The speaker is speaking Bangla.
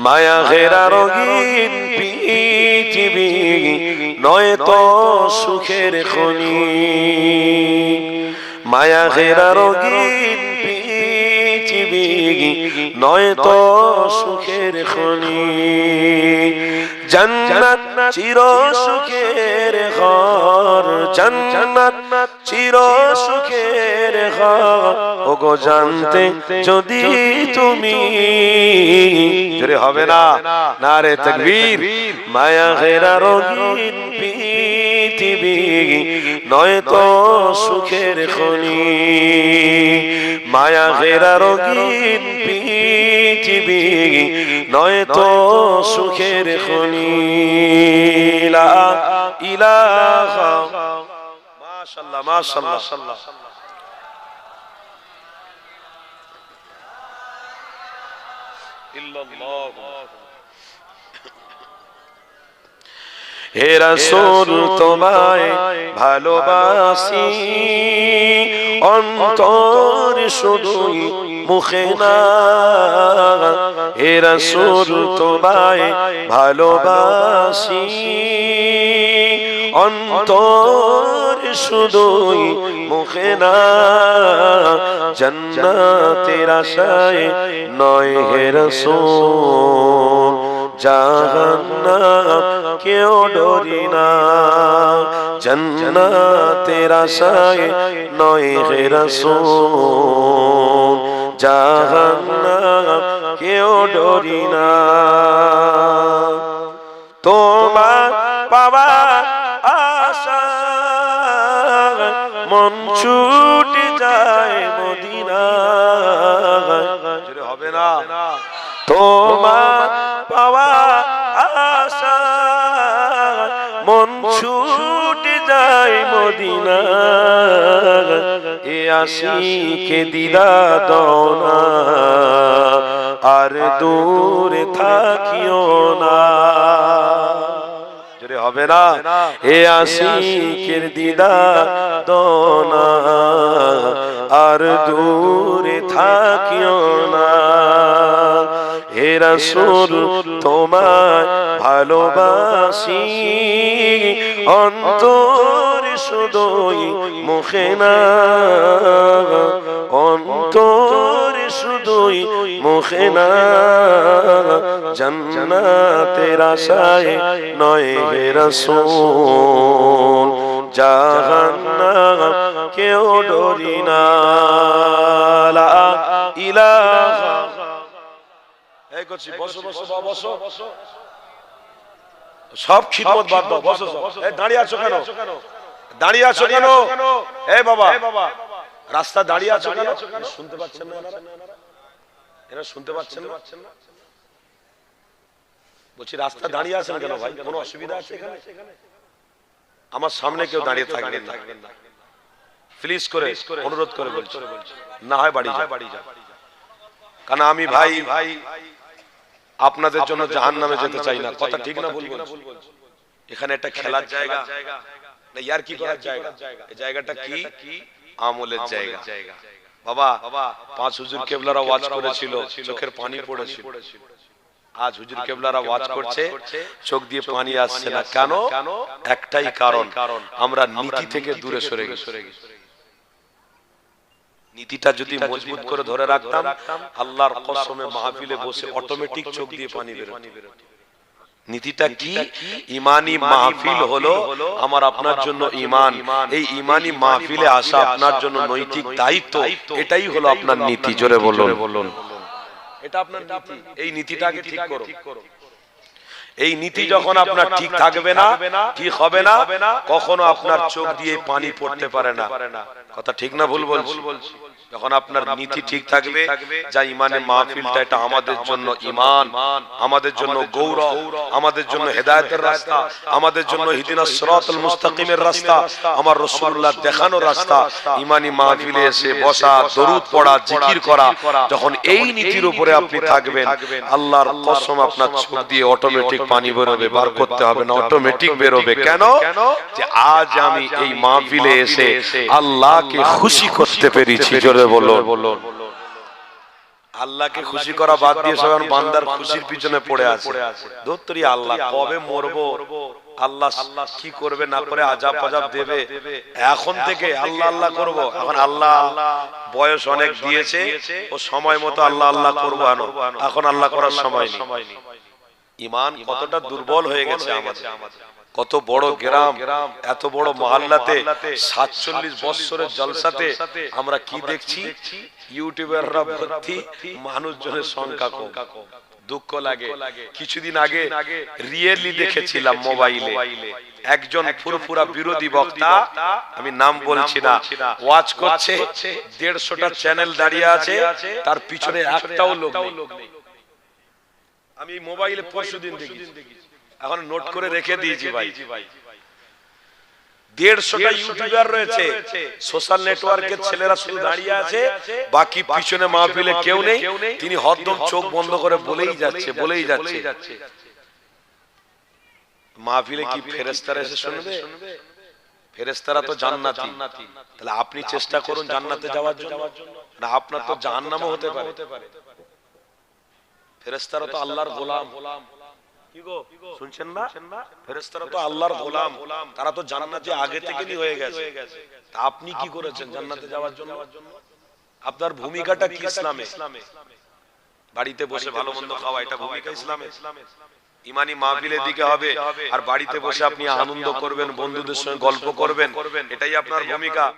মায়া ঘেরা রঙিন পৃথিবী নয় তো সুখের খনি, মায়া ঘেরা রঙিন পৃথিবী নয় তো সুখের খনি। জান্নাত চির সুখের ঘর, জান্নাত চির সুখের ঘর, ওগো জানতে যদি তুমি, জোরে হবে না, নারে তাকবীর। মায়া ঘেরা রঙিন পৃথিবী নয় তো সুখের খনি, মায়া ঘেরা রঙিন পৃথিবী নয় তো সুখের খনি। লা ইলাহা মাশাআল্লাহ মাশাআল্লাহ। হে রাসূল তোমায় ভালোবাসি, অন্তর শুধুই মুখে না। হে রাসূল তোমায় ভালোবাসি, অন্তর শুধুই মুখে না। জান্নাতের আশায় নয় হে রাসূল, জাহান্নাম কেউ ডরি না। জান্নাতের আশায় নয় হে রাসূল, জাহান্নাম কেউ ডরি না। তোমার পাওয়ার আশায় মন ছুটে যায় মদিনা, হবে না। তোমার পাওয়ার আশায় মন ছুটে যায় মদিনা। এ আশিকে দিদা দাও না, আর দূরে থাকিও না, জোরে হবে না। এ আশিকের দিদার দাও না, আর দূরে থাকিও না। হে রাসূল তোমায় ভালোবাসি, অন্তর শুধুই মুখে না, অন্তর শুধুই মুখে না। জান্নাতের আশায় নয় হে রাসূল, জাহান্নাম কেউ ডরি না। লা ইলাহা বসো বসো বসো, সব খিদমত বাদ দাও, বসো। দাঁড়িয়ে আছো কেন, দাঁড়িয়ে আছো কেন? এ বাবা, রাস্তা দাঁড়িয়ে আছো কেন? শুনতে পাচ্ছেন না এরা, শুনতে পাচ্ছেন না? বলছি রাস্তা দাঁড়িয়ে আছেন কেন ভাই? কোনো অসুবিধা আছে এখানে? আমার সামনে কেউ দাঁড়িয়ে থাকবেন না, প্লিজ করে অনুরোধ করে বলছি, না হয় বাড়ি যা। কারণ আমি ভাই আপনাদের জন্য জাহান্নামে যেতে চাই না, কথা ঠিক না? বলবো এখানে একটা খেলার জায়গা না, ইয়ার কি করার জায়গা? এই জায়গাটা কি? আমলের জায়গা। বাবা, 5 হুজুর কেবলারা ওয়াজ করেছিল, চোখের পানি পড়েছিল। আজ হুজুর কেবলারা ওয়াজ করছে, চোখ দিয়ে পানি আসছে না। কেন? একটাই কারণ, আমরা নীতি থেকে দূরে সরে গেছি। নীতিটা যদি মজবুত করে ধরে রাখতাম, আল্লাহর কসমে মাহফিলে বসে অটোমেটিক চোখ দিয়ে পানি বের হতো। নীতিটা কি? ইমানি মাহফিল হলো আমার আপনার জন্য ঈমান, এই ঈমানি মাহফিলে আসা আপনার জন্য নৈতিক দায়িত্ব, এটাই হলো আপনার নীতি। জোরে বলুন, এটা আপনার নীতি। এই নীতিটাকে ঠিক করো। এই নীতি যখন আপনার ঠিক থাকবে না, ঠিক হবে না, কখনো আপনার চোখ দিয়ে পানি পড়তে পারে না। কথা ঠিক না ভুল বলছি? যখন আপনার নীতি ঠিক থাকবে, যা ইমানে মাহফিলটা এটা আমাদের জন্য ঈমান, আমাদের জন্য গৌরব, আমাদের জন্য হেদায়েতের রাস্তা, আমাদের জন্য ইহদিনাস সিরাতাল মুস্তাকিমের রাস্তা, আমার রাসূলুল্লাহ দেখানো রাস্তা। ইমানি মাহফিলে এসে বসা, দরুদ পড়া, জিকির করা, যখন এই নীতির উপরে আপনি থাকবেন, আল্লাহর কসম আপনার চোখ দিয়ে অটোমেটিক পানি বেরোবে, বার করতে হবে না, অটোমেটিক বেরোবে। কেন? যে আজ আমি এই মাহফিলে এসে আল্লাহকে খুশি করতে পেরেছি। জোরে বলো। আল্লাহকে খুশি করা বাদ দিয়ে সবাই বান্দার খুশির পিছনে পড়ে আছে। ধত্তরি আল্লাহ কবে মরবো, আল্লাহ কি করবে না করে আজাব আজাব দেবে, এখন থেকে আল্লাহ আল্লাহ করব। এখন আল্লাহ বয়স অনেক দিয়েছে, ও সময় মতো আল্লাহ আল্লাহ করবো, এখন আল্লাহ করার সময় নেই। ঈমান কতটা দুর্বল হয়ে গেছে আমাদের। কত বড় গ্রাম, এত বড় মহল্লাতে 47 বছরের জলসাতে আমরা কি দেখছি, ইউটিউবাররা ভর্তি, মানুষজনের সংখ্যা কম। দুঃখ লাগে। কিছুদিন আগে রিয়েলি দেখেছিলাম মোবাইলে একজন ফুরফুরা বিরোধী বক্তা, আমি নাম বলছি না, ওয়াজ করছে, 150টা চ্যানেল দাঁড়িয়ে আছে, তার পিছনে একটাও লোক নেই। আমি মোবাইলে পরশুদিন দেখি, এখন নোট করে রেখে দিয়েছি ভাই। 150টা ইউটিউবার রয়েছে, সোশ্যাল নেটওয়ার্কের ছেলেরা শুধু দাঁড়িয়ে আছে, বাকি পিছনে মাহফিলে কেউ নেই। তিনি হরদম চোখ বন্ধ করে বলেই যাচ্ছে। মাহফিলে কি ফেরেশতারা এসে শুনবে? ফেরেশতারা তো জান্নাতি। তাহলে আপনি চেষ্টা করুন জান্নাতে যাওয়ার জন্য, না আপনার তো জাহান্নামও হতে পারে। ফেরেশতারা তো আল্লাহর গোলাম। কি গো শুনছেন না? ফেরেশতারা তো আল্লাহর গোলাম, তারা তো জান্নাতে আগে থেকেই হয়ে গেছে। তা আপনি কি করেছেন জান্নাতে যাওয়ার জন্য? আপনার ভূমিকাটা কি ইসলামে? বাড়িতে বসে ভালো মন্দ খাওয়া, এটা ভূমিকা ইসলামে? ইমানি মাহফিলের দিকে হবে, আর বাড়িতে বসে আপনি আনন্দ করবেন, বন্ধুদের সঙ্গে গল্প করবেন, এটাই আপনার ভূমিকা?